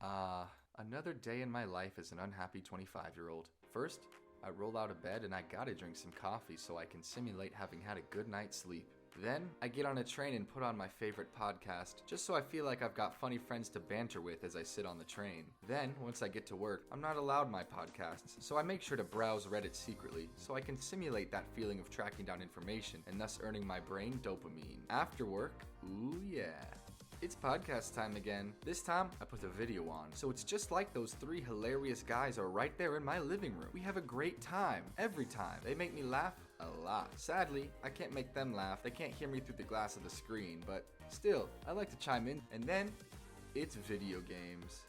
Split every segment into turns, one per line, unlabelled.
Another day in my life as an unhappy 25-year-old. First, I roll out of bed and I gotta drink some coffee so I can simulate having had a good night's sleep. Then, I get on a train and put on my favorite podcast, just so I feel like I've got funny friends to banter with as I sit on the train. Then, once I get to work, I'm not allowed my podcasts, so I make sure to browse Reddit secretly, so I can simulate that feeling of tracking down information and thus earning my brain dopamine. After work, ooh yeah. It's podcast time again. This time, I put the video on, so it's just like those three hilarious guys are right there in my living room. We have a great time, every time. They make me laugh a lot. Sadly, I can't make them laugh. They can't hear me through the glass of the screen, but still, I like to chime in. And then, it's video games.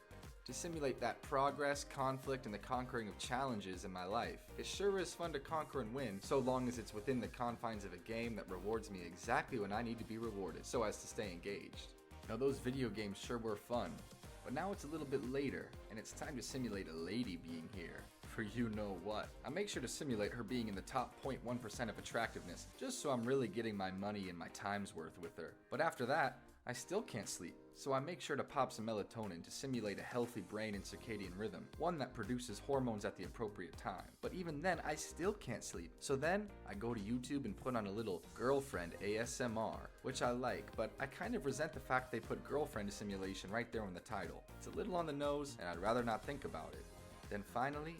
To simulate that progress, conflict, and the conquering of challenges in my life. It sure is fun to conquer and win, so long as it's within the confines of a game that rewards me exactly when I need to be rewarded, so as to stay engaged. Now those video games sure were fun, but now it's a little bit later, and it's time to simulate a lady being here. For you know what. I make sure to simulate her being in the top 0.1% of attractiveness, just so I'm really getting my money and my time's worth with her. But after that, I still can't sleep, so I make sure to pop some melatonin to simulate a healthy brain and circadian rhythm, one that produces hormones at the appropriate time. But even then, I still can't sleep. So then, I go to YouTube and put on a little girlfriend ASMR, which I like, but I kind of resent the fact they put girlfriend simulation right there in the title. It's a little on the nose, and I'd rather not think about it. Then finally,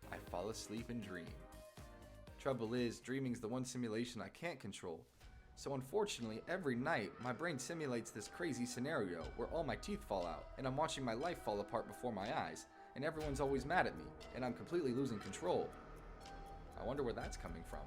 I fall asleep and dream. Trouble is, dreaming's the one simulation I can't control. So unfortunately, every night, my brain simulates this crazy scenario where all my teeth fall out, and I'm watching my life fall apart before my eyes, and everyone's always mad at me, and I'm completely losing control. I wonder where that's coming from.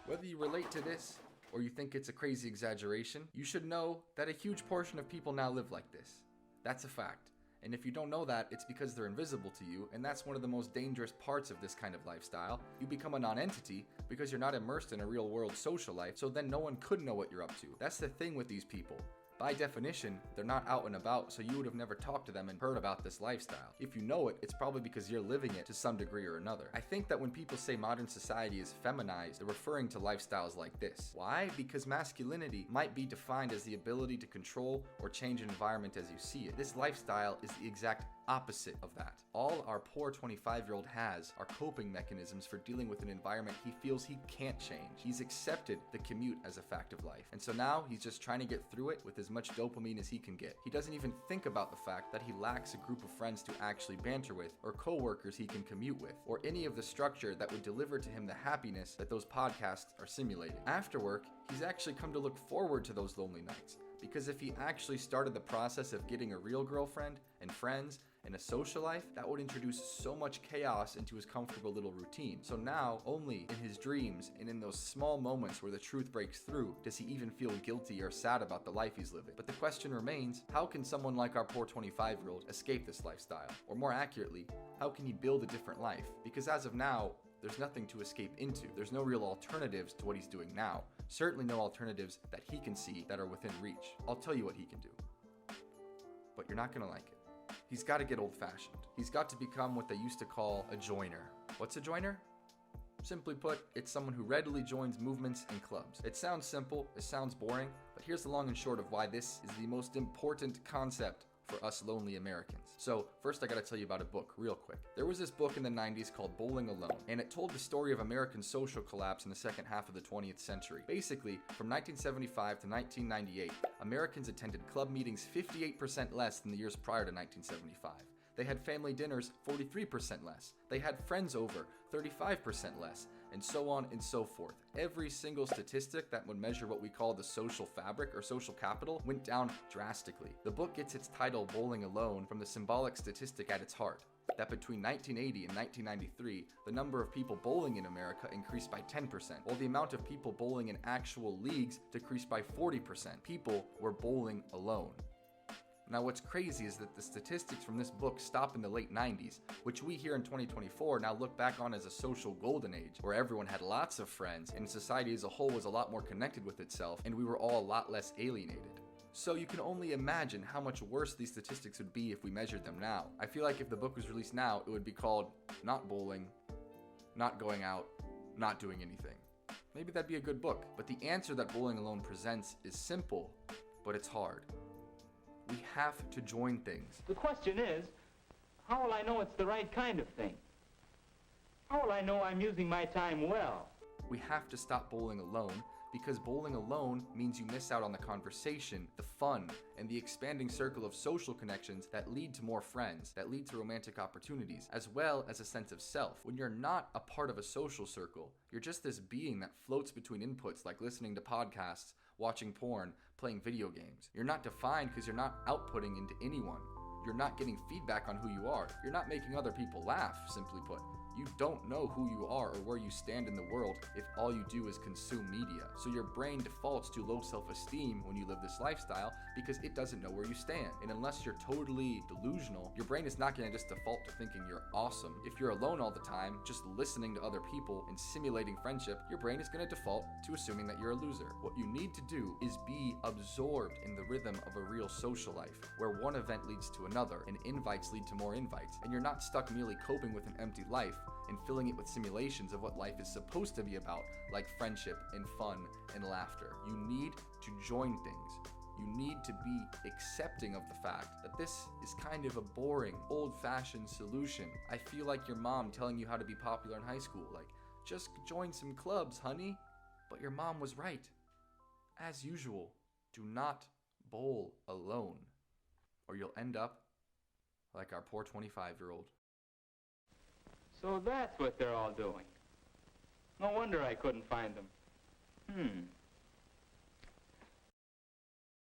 Whether you relate to this, or you think it's a crazy exaggeration, you should know that a huge portion of people now live like this. That's a fact. And if you don't know that, it's because they're invisible to you, and that's one of the most dangerous parts of this kind of lifestyle. You become a non-entity because you're not immersed in a real-world social life, so then no one could know what you're up to. That's the thing with these people. By definition, they're not out and about, so you would have never talked to them and heard about this lifestyle. If you know it, it's probably because you're living it to some degree or another. I think that when people say modern society is feminized, they're referring to lifestyles like this. Why? Because masculinity might be defined as the ability to control or change an environment as you see it. This lifestyle is the exact opposite of that. All our poor 25-year-old has are coping mechanisms for dealing with an environment he feels he can't change. He's accepted the commute as a fact of life. And so now he's just trying to get through it with as much dopamine as he can get. He doesn't even think about the fact that he lacks a group of friends to actually banter with, or coworkers he can commute with, or any of the structure that would deliver to him the happiness that those podcasts are simulating. After work, he's actually come to look forward to those lonely nights. Because if he actually started the process of getting a real girlfriend and friends and a social life, that would introduce so much chaos into his comfortable little routine. So now, only in his dreams and in those small moments where the truth breaks through, does he even feel guilty or sad about the life he's living. But the question remains, how can someone like our poor 25-year-old escape this lifestyle? Or more accurately, how can he build a different life? Because as of now, there's nothing to escape into. There's no real alternatives to what he's doing now. Certainly no alternatives that he can see that are within reach. I'll tell you what he can do. But you're not gonna like it. He's got to get old-fashioned. He's got to become what they used to call a joiner. What's a joiner? Simply put, it's someone who readily joins movements and clubs. It sounds simple, it sounds boring, but here's the long and short of why this is the most important concept for us lonely Americans. So first I gotta tell you about a book real quick. There was this book in the 90s called Bowling Alone, and it told the story of American social collapse in the second half of the 20th century. Basically, from 1975 to 1998, Americans attended club meetings 58% less than the years prior to 1975. They had family dinners 43% less. They had friends over 35% less, and so on and so forth. Every single statistic that would measure what we call the social fabric or social capital went down drastically. The book gets its title Bowling Alone from the symbolic statistic at its heart, that between 1980 and 1993, the number of people bowling in America increased by 10%, while the amount of people bowling in actual leagues decreased by 40%. People were bowling alone. Now what's crazy is that the statistics from this book stop in the late 90s, which we here in 2024 now look back on as a social golden age, where everyone had lots of friends and society as a whole was a lot more connected with itself and we were all a lot less alienated. So you can only imagine how much worse these statistics would be if we measured them now. I feel like if the book was released now, it would be called Not Bowling, Not Going Out, Not Doing Anything. Maybe that'd be a good book, but the answer that Bowling Alone presents is simple, but it's hard. We have to join things.
The question is, how will I know it's the right kind of thing? How will I know I'm using my time well?
We have to stop bowling alone, because bowling alone means you miss out on the conversation, the fun, and the expanding circle of social connections that lead to more friends, that lead to romantic opportunities, as well as a sense of self. When you're not a part of a social circle, you're just this being that floats between inputs like listening to podcasts, watching porn, playing video games. You're not defined because you're not outputting into anyone. You're not getting feedback on who you are. You're not making other people laugh, simply put. You don't know who you are or where you stand in the world if all you do is consume media. So your brain defaults to low self-esteem when you live this lifestyle because it doesn't know where you stand. And unless you're totally delusional, your brain is not going to just default to thinking you're awesome. If you're alone all the time, just listening to other people and simulating friendship, your brain is going to default to assuming that you're a loser. What you need to do is be absorbed in the rhythm of a real social life, where one event leads to another and invites lead to more invites, and you're not stuck merely coping with an empty life and filling it with simulations of what life is supposed to be about, like friendship and fun and laughter. You need to join things. You need to be accepting of the fact that this is kind of a boring, old-fashioned solution. I feel like your mom telling you how to be popular in high school, like, just join some clubs, honey. But your mom was right. As usual, do not bowl alone, or you'll end up like our poor 25-year-old.
So that's what they're all doing. No wonder I couldn't find them.